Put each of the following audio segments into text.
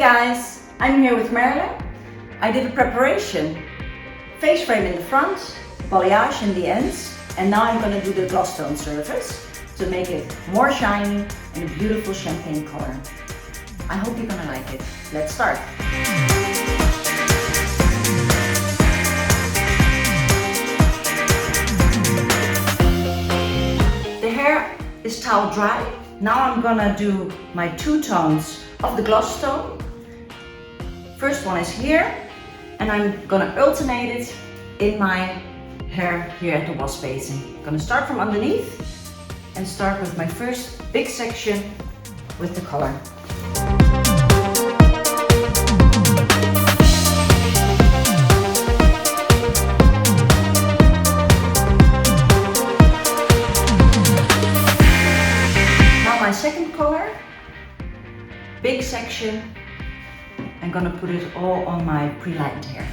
guys, I'm here with Marilyn. I did a preparation, face frame in the front, balayage in the ends, and now I'm going to do the gloss tone surface to make it more shiny and a beautiful champagne color. I hope you're going to like it. Let's start. The hair is towel dry. Now I'm going to do my two tones of the gloss tone. First one is here, and I'm gonna alternate it in my hair here at the wash basin. I'm gonna start from underneath and start with my first big section with the color. Now my second color, big section. I'm gonna put it all on my pre-lightened hair.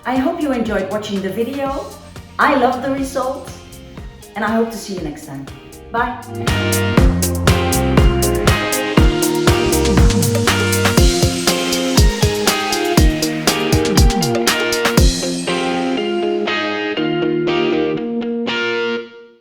I hope you enjoyed watching the video. I love the result and I hope to see you next time. Bye!